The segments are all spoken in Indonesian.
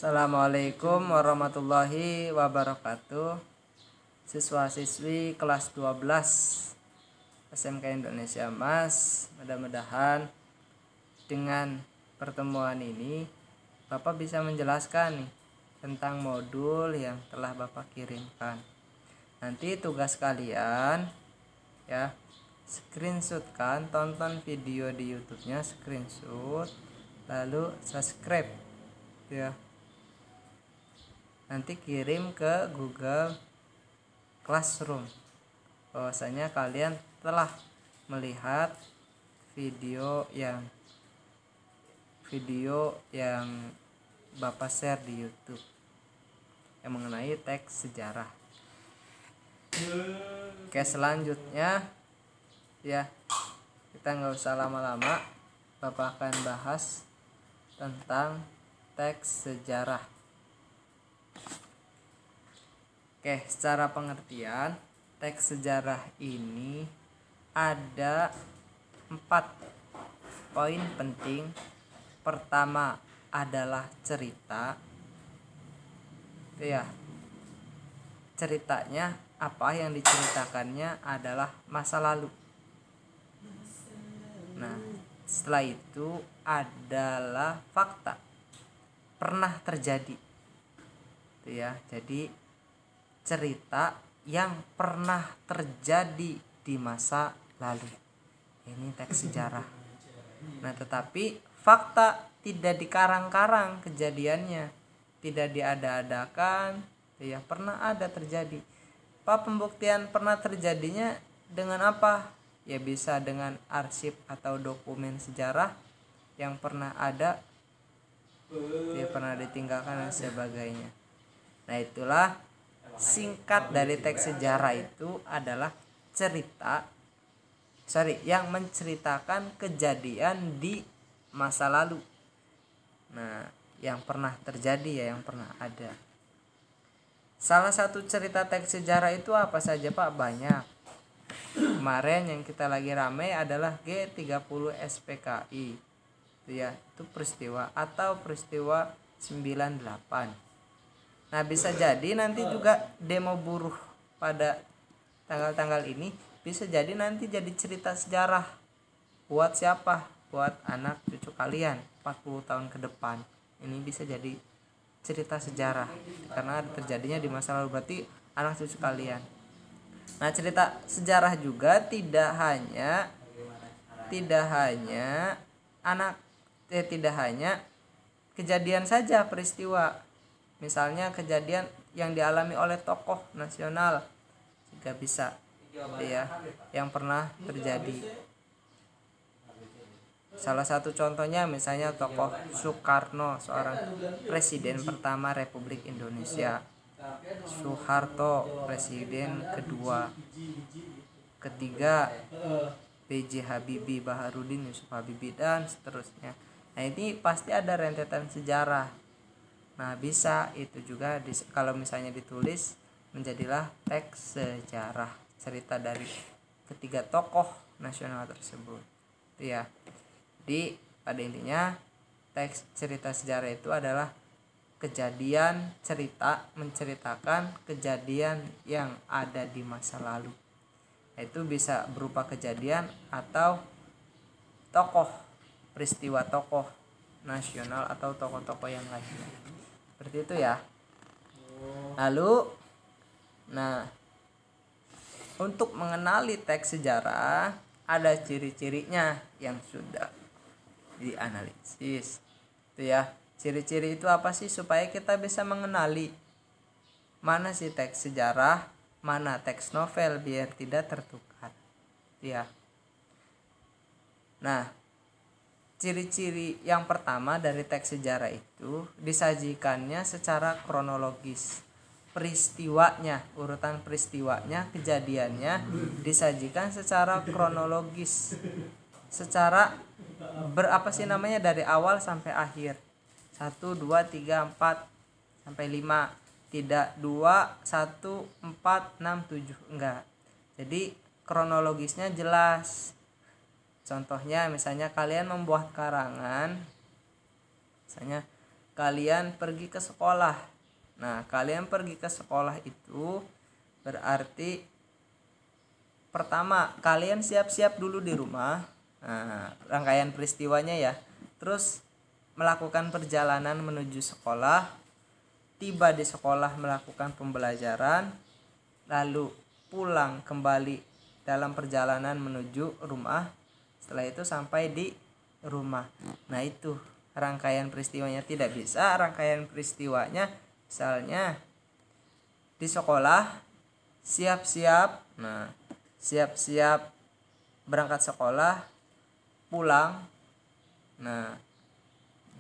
Assalamualaikum warahmatullahi wabarakatuh. Siswa-siswi kelas 12 SMK Indonesia Mas, mudah-mudahan dengan pertemuan ini Bapak bisa menjelaskan nih tentang modul yang telah Bapak kirimkan. Nanti tugas kalian ya, screenshotkan, tonton video di YouTube-nya, screenshot, lalu subscribe ya. Nanti kirim ke Google Classroom bahwasanya kalian telah melihat video yang Bapak share di YouTube yang mengenai teks sejarah. Oke, selanjutnya ya, kita nggak usah lama-lama, Bapak akan bahas tentang teks sejarah. Oke, secara pengertian teks sejarah ini ada 4 poin penting. Pertama adalah cerita. Ya, ceritanya apa yang diceritakannya adalah masa lalu. Nah, setelah itu adalah fakta, pernah terjadi. Ya, jadi cerita yang pernah terjadi di masa lalu. Ini teks sejarah. Nah, tetapi fakta tidak dikarang-karang kejadiannya, tidak diada-adakan, ya pernah ada terjadi. Pak, pembuktian pernah terjadinya dengan apa? Ya bisa dengan arsip atau dokumen sejarah yang pernah ada, ya pernah ditinggalkan dan sebagainya. Nah, itulah singkat dari teks sejarah itu adalah yang menceritakan kejadian di masa lalu. Nah, yang pernah terjadi ya, yang pernah ada. Salah satu cerita teks sejarah itu apa saja Pak? Banyak. Kemarin yang kita lagi ramai adalah G30 SPKI. Itu peristiwa atau peristiwa 98. Nah, bisa jadi nanti juga demo buruh pada tanggal-tanggal ini bisa jadi nanti jadi cerita sejarah. Buat siapa? Buat anak cucu kalian 40 tahun ke depan. Ini bisa jadi cerita sejarah karena terjadinya di masa lalu, berarti anak cucu kalian. Nah, cerita sejarah juga tidak hanya kejadian saja, peristiwa. Misalnya kejadian yang dialami oleh tokoh nasional juga bisa ya, yang pernah terjadi. Salah satu contohnya misalnya tokoh Soekarno, seorang presiden pertama Republik Indonesia. Soeharto, presiden kedua. Ketiga B.J. Habibie, Baharudin Yusuf Habibie, dan seterusnya. Nah, ini pasti ada rentetan sejarah. Nah, bisa itu juga kalau misalnya ditulis menjadilah teks sejarah, cerita dari ketiga tokoh nasional tersebut. Itu ya. Jadi pada intinya teks cerita sejarah itu adalah kejadian, cerita menceritakan kejadian yang ada di masa lalu. Itu bisa berupa kejadian atau tokoh, peristiwa tokoh nasional atau tokoh-tokoh yang lainnya. Seperti itu ya. Lalu untuk mengenali teks sejarah ada ciri-cirinya yang sudah dianalisis. Itu ya. Ciri-ciri itu apa sih supaya kita bisa mengenali mana sih teks sejarah, mana teks novel biar tidak tertukar. Itu ya. Nah, ciri-ciri yang pertama dari teks sejarah itu disajikannya secara kronologis. Peristiwanya, urutan peristiwanya, kejadiannya disajikan secara kronologis. Secara dari awal sampai akhir. 1, 2, 3, 4 sampai 5. Tidak 2, 1, 4, 6, 7. Enggak. Jadi kronologisnya jelas. Contohnya misalnya kalian membuat karangan, misalnya kalian pergi ke sekolah. Nah, kalian pergi ke sekolah itu berarti pertama kalian siap-siap dulu di rumah. Nah, rangkaian peristiwanya ya. Terus melakukan perjalanan menuju sekolah, tiba di sekolah melakukan pembelajaran, lalu pulang kembali dalam perjalanan menuju rumah. Setelah itu sampai di rumah. Nah, itu rangkaian peristiwanya. Tidak bisa rangkaian peristiwanya misalnya di sekolah siap-siap, nah siap-siap berangkat sekolah, pulang. Nah,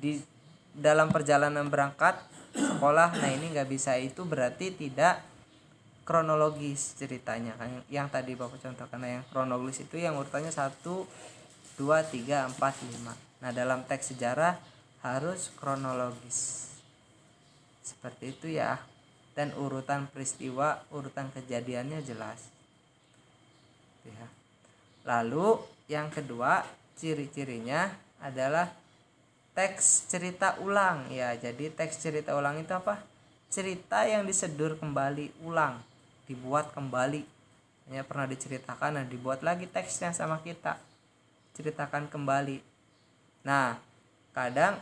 di dalam perjalanan berangkat sekolah, nah ini nggak bisa. Itu berarti tidak kronologis ceritanya kan, yang tadi Bapak contohkan. Yang kronologis itu yang urutannya 1, 2, 3, 4, 5. Nah, dalam teks sejarah harus kronologis seperti itu ya, dan urutan peristiwa, urutan kejadiannya jelas ya. Lalu yang kedua, ciri-cirinya adalah teks cerita ulang ya. Jadi teks cerita ulang itu apa? Cerita yang disedur kembali ulang, dibuat kembali. Hanya pernah diceritakan, dan dibuat lagi teksnya sama kita, ceritakan kembali. Nah, kadang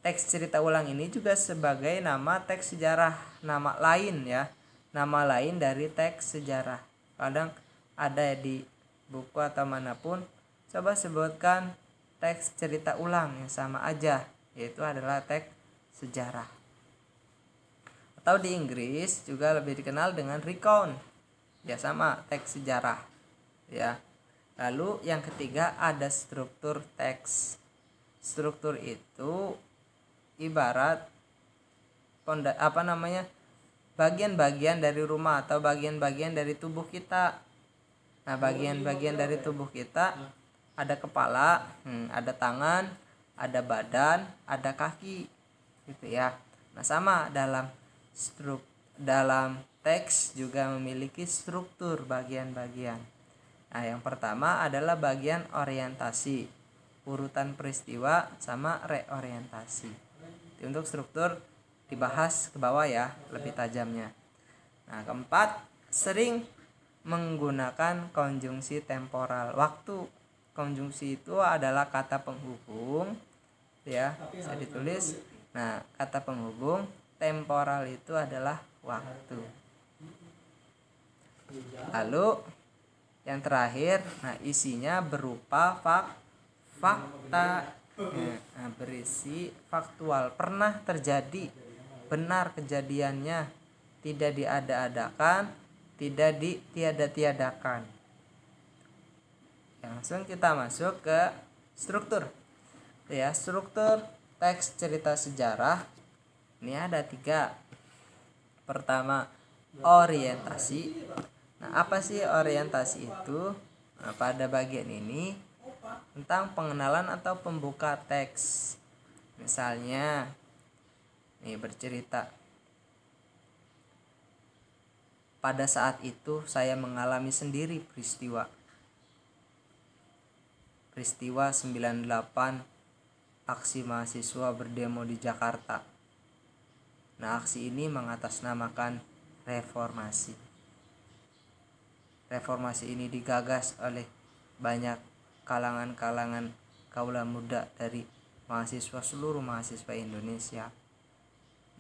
teks cerita ulang ini juga sebagai nama teks sejarah, nama lain ya, nama lain dari teks sejarah. Kadang ada di buku atau manapun, coba sebutkan teks cerita ulang yang sama aja, yaitu adalah teks sejarah. Atau di Inggris juga lebih dikenal dengan recount, ya sama teks sejarah ya. Lalu yang ketiga ada struktur teks. Struktur itu ibarat bagian-bagian dari rumah atau bagian-bagian dari tubuh kita. Nah, bagian-bagian dari tubuh kita ada kepala, ada tangan, ada badan, ada kaki gitu ya. Nah, sama dalam teks juga memiliki struktur bagian-bagian. Nah, yang pertama adalah bagian orientasi, urutan peristiwa sama reorientasi. Untuk struktur dibahas ke bawah ya, lebih tajamnya. Nah, keempat, sering menggunakan konjungsi temporal waktu. Konjungsi itu adalah kata penghubung ya, bisa ditulis. Nah, kata penghubung, temporal itu adalah waktu. Lalu yang terakhir, nah isinya berupa fakta. Nah, berisi faktual, pernah terjadi, benar kejadiannya, tidak diada-adakan, tidak ditiada-tiadakan. Langsung kita masuk ke struktur ya. Struktur teks cerita sejarah ini ada 3. Pertama, orientasi. Nah, apa sih orientasi itu? Nah, pada bagian ini tentang pengenalan atau pembuka teks. Misalnya nih bercerita, pada saat itu saya mengalami sendiri peristiwa 98 aksi mahasiswa berdemo di Jakarta. Nah, aksi ini mengatasnamakan reformasi. Reformasi ini digagas oleh banyak kalangan-kalangan kaula muda dari seluruh mahasiswa Indonesia.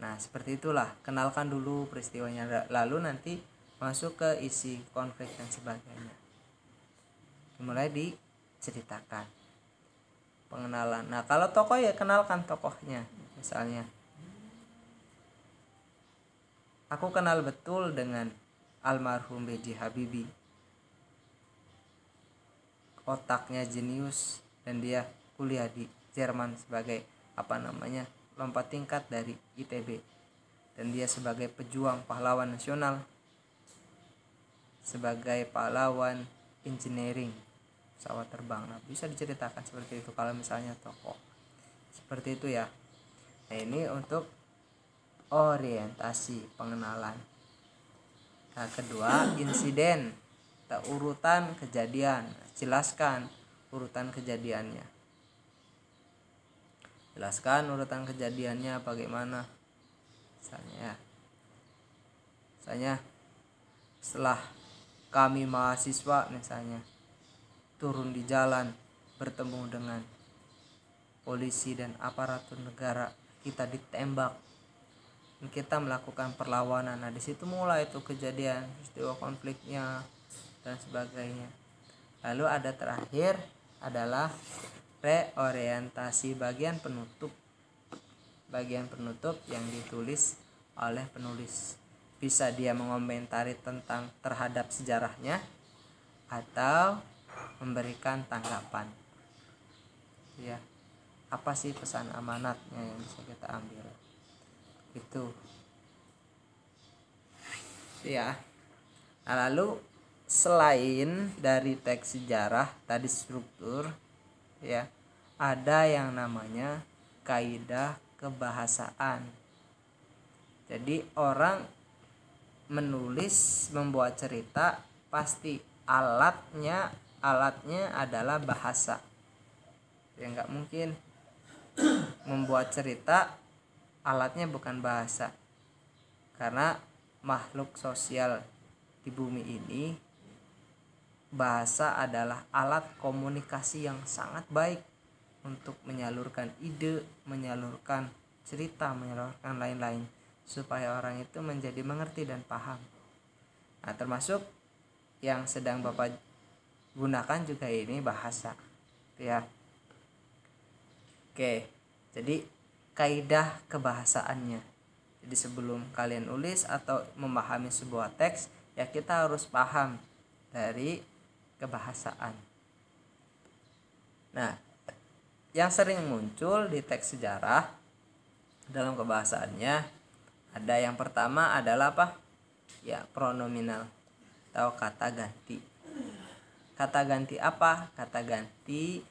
Nah, seperti itulah, kenalkan dulu peristiwanya, lalu nanti masuk ke isi konflik dan sebagainya. Mulai diceritakan pengenalan. Nah, kalau tokoh ya kenalkan tokohnya. Misalnya, aku kenal betul dengan almarhum B.J. Habibie. Otaknya jenius dan dia kuliah di Jerman sebagai lompat tingkat dari ITB, dan dia sebagai pejuang pahlawan nasional, sebagai pahlawan engineering pesawat terbang. Nah, bisa diceritakan seperti itu kalau misalnya tokoh seperti itu ya. Nah, ini untuk orientasi pengenalan. Nah, kedua, insiden atau urutan kejadian. Jelaskan urutan kejadiannya. Jelaskan urutan kejadiannya bagaimana. Misalnya setelah kami mahasiswa misalnya turun di jalan bertemu dengan polisi dan aparatur negara, kita ditembak, kita melakukan perlawanan. Nah, di situ mulai itu kejadian peristiwa konfliknya dan sebagainya. Lalu ada terakhir adalah reorientasi, bagian penutup yang ditulis oleh penulis. Bisa dia mengomentari tentang terhadap sejarahnya atau memberikan tanggapan. Ya, apa sih pesan amanatnya yang bisa kita ambil? Itu. Ya. Nah, lalu selain dari teks sejarah tadi struktur, ya, ada yang namanya kaidah kebahasaan. Jadi orang menulis, membuat cerita, pasti alatnya adalah bahasa. Ya nggak mungkin membuat cerita alatnya bukan bahasa, karena makhluk sosial di bumi ini bahasa adalah alat komunikasi yang sangat baik untuk menyalurkan ide, menyalurkan cerita, menyalurkan lain-lain, supaya orang itu menjadi mengerti dan paham. Nah, termasuk yang sedang Bapak gunakan juga ini bahasa, ya. Oke, jadi kaidah kebahasaannya. Jadi sebelum kalian nulis atau memahami sebuah teks, ya kita harus paham dari kebahasaan. Nah, yang sering muncul di teks sejarah dalam kebahasaannya ada yang pertama adalah apa? Ya, pronominal atau kata ganti. Kata ganti apa? Kata ganti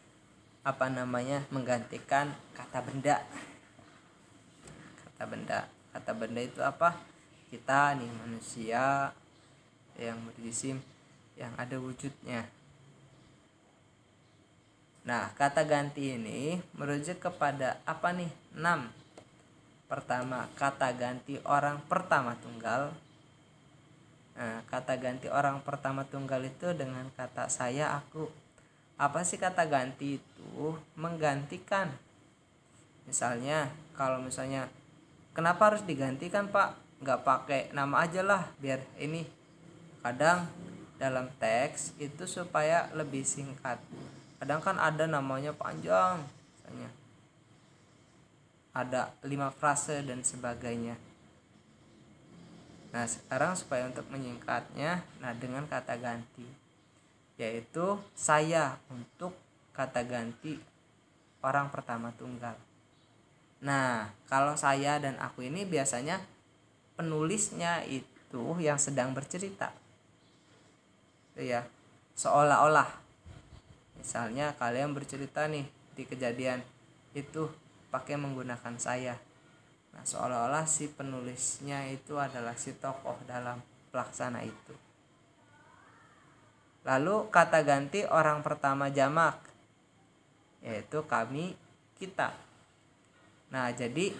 menggantikan kata benda. Kata benda itu apa? Kita nih manusia yang berjisim, yang ada wujudnya. Nah, kata ganti ini merujuk kepada apa nih? 6. Pertama, kata ganti orang pertama tunggal. Nah, kata ganti orang pertama tunggal itu dengan kata saya, aku. Apa sih kata ganti itu? Menggantikan. Misalnya, kalau kenapa harus digantikan, Pak? Nggak pakai nama aja lah, biar ini. Kadang dalam teks itu supaya lebih singkat. Kadang kan ada namanya panjang, misalnya ada 5 frase dan sebagainya. Nah, sekarang supaya untuk menyingkatnya, dengan kata ganti, yaitu saya untuk kata ganti orang pertama tunggal. Nah, kalau saya dan aku ini biasanya penulisnya itu yang sedang bercerita, ya, seolah-olah. Misalnya kalian bercerita nih di kejadian itu pakai menggunakan saya. Nah, seolah-olah si penulisnya itu adalah si tokoh dalam pelaksana itu. Lalu kata ganti orang pertama jamak, yaitu kami, kita. Nah, jadi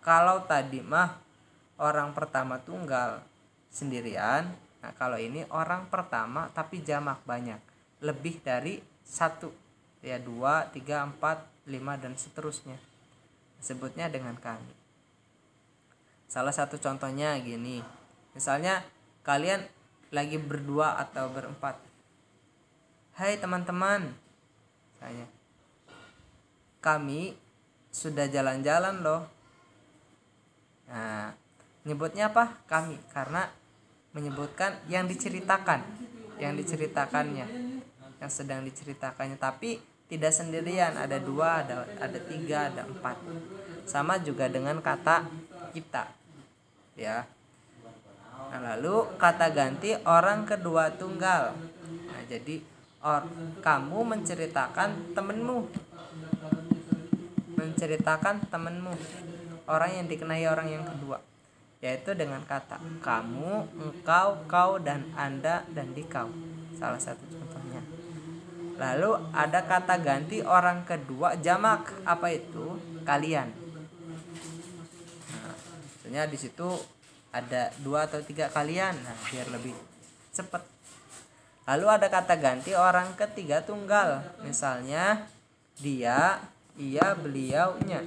kalau tadi mah orang pertama tunggal sendirian, nah kalau ini orang pertama tapi jamak banyak, lebih dari 1, ya 2, 3, 4, 5 dan seterusnya. Sebutnya dengan kami. Salah satu contohnya gini, misalnya kalian lagi berdua atau berempat. Hai teman-teman, misalnya, kami sudah jalan-jalan loh. Nah, nyebutnya apa? Kami, karena menyebutkan yang diceritakannya, yang sedang diceritakannya, tapi tidak sendirian, ada 2, ada 3, ada 4. Sama juga dengan kata kita, ya. Nah, lalu kata ganti orang kedua tunggal. Nah, jadi kamu menceritakan temenmu, orang yang dikenai orang yang kedua, yaitu dengan kata kamu, engkau, kau, dan anda, dan dikau. Salah satu contohnya. Lalu ada kata ganti orang kedua jamak, apa itu? Kalian. Nah, maksudnya di situ ada 2 atau 3 kalian. Nah, biar lebih cepat. Lalu ada kata ganti orang ketiga tunggal. Misalnya dia, ia, beliaunya.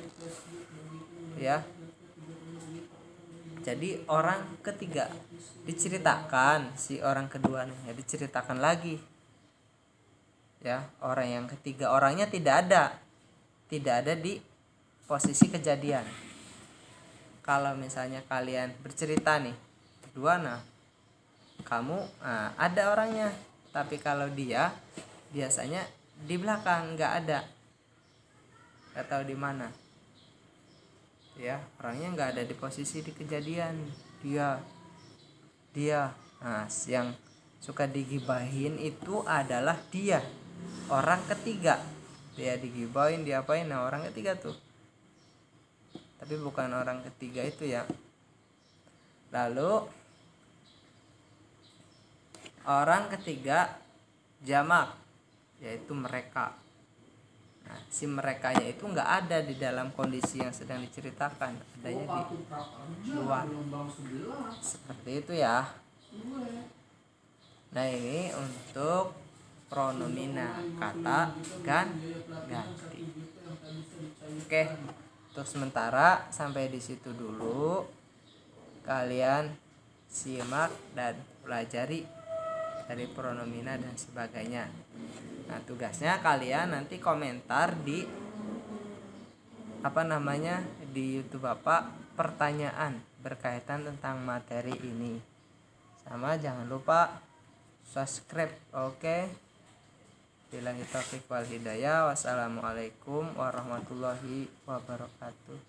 Ya. Jadi orang ketiga diceritakan, si orang kedua nih diceritakan lagi. Ya, orang yang ketiga, orangnya tidak ada di posisi kejadian. Kalau misalnya kalian bercerita nih berdua, nah kamu ada orangnya, tapi kalau dia biasanya di belakang, nggak ada, nggak tahu di mana. Ya, orangnya nggak ada di posisi di kejadian. Dia nah, yang suka digibahin itu adalah dia, orang ketiga. Dia digibahin, diapain, nah orang ketiga tuh, tapi bukan orang ketiga itu ya. Lalu orang ketiga jamak, yaitu mereka. Nah, si merekanya itu nggak ada di dalam kondisi yang sedang diceritakan, adanya di luar. Seperti itu ya. Nah, ini untuk pronomina, kata ganti. Oke, untuk sementara sampai di situ dulu. Kalian simak dan pelajari dari pronomina dan sebagainya. Nah, tugasnya kalian nanti komentar di di YouTube Bapak pertanyaan berkaitan tentang materi ini. Sama jangan lupa subscribe. Oke. Billahi taufiq wal hidayah. Wassalamualaikum warahmatullahi wabarakatuh.